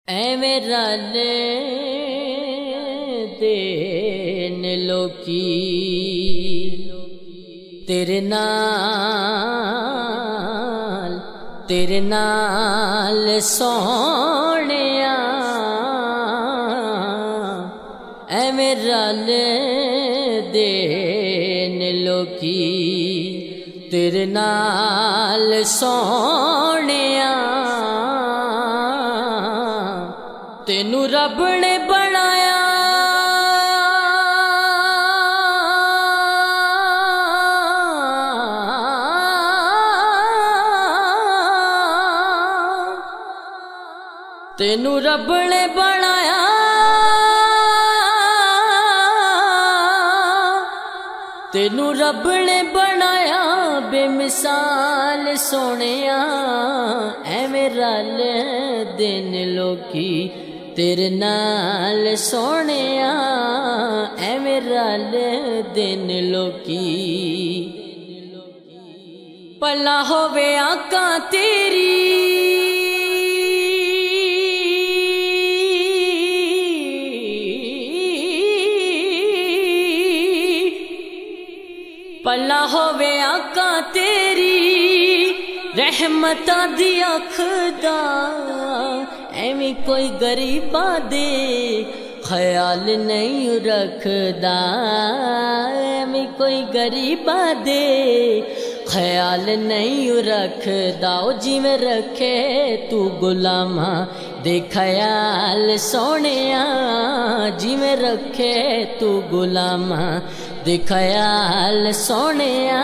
ایویں رل دین لوکی تیرے نال سونیا ایویں رل دین لوکی تیرے نال سونیا تینو رب نے بنایا تینو رب نے بنایا تینو رب نے بنایا بے مثال سونیا ایویں رل دین لوکی تیرے نال سونیا ایویں رل دین لوکی پلا ہووے آقا تیری پلا ہووے آقا تیری رحمتاں دی اکھ دا ایویں کوئی غریباں دے خیال نہیں رکھدا ایویں کوئی غریباں دے خیال نہیں رکھدا او جویں رکھے تو غلاماں دے خیال سونیا جویں رکھے تو غلاماں دے خیال سونیا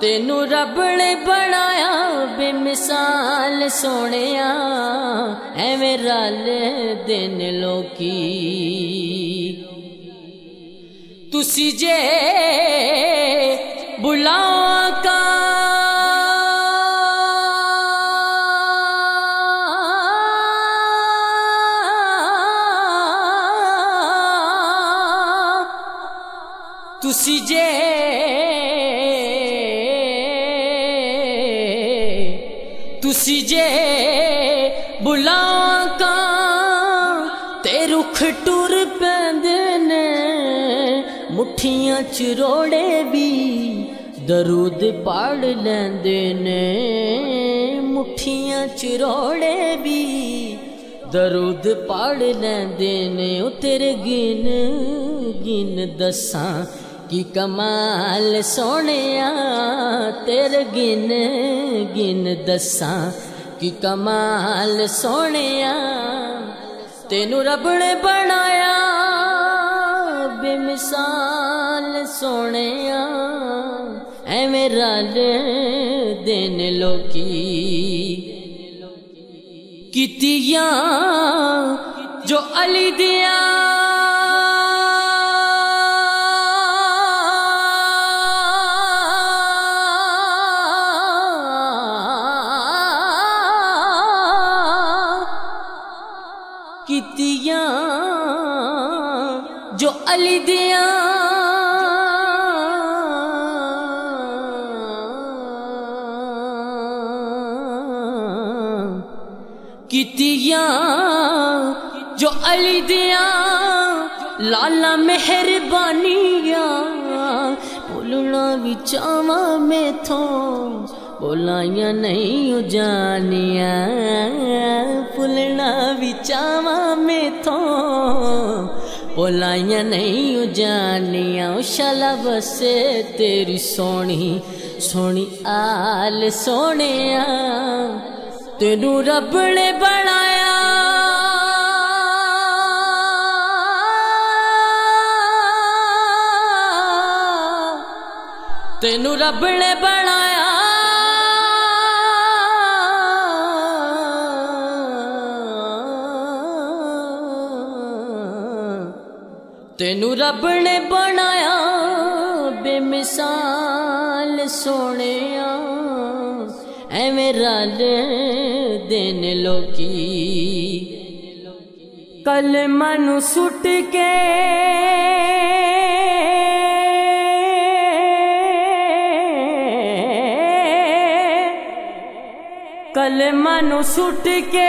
تینو رب نے بنایا بے مثال سونیا ایویں رل دین لوکی تسی جے بلاؤ آقا تسی جے بلاؤ آقا تے رکھ ٹر پیندے نے مٹھیاں چ روڑے بھی درود پڑھ لیندے نے مٹھیاں چ روڑے بھی درود پڑھ لیندے نے او تیرے گن گن دساں کی کمال سونیا تیرے گن گن دساں کی کمال سونیا تینو رب نے بنایا بے مثال سونیا ایویں رل دین لوکی کیتیاں جو علی دیا کیتیاں جو علی دیا کیتیاں جو علی دیا لالا مہربانیاں بولنا بھی چاواں میں تھوں بولائیاں نہیں جانیاں بولنا بھی چاواں میں تھوں بولائیاں نہیں جانیاں شالا بسے تیری سونی سونی آل سونیا تینو رب نے بنایا تینو رب نے بنایا تینو رب نے بنایا بے مثال سونیا ایویں رل دین لوکی کلمہ نو سٹ کے کلمہ نو سٹ کے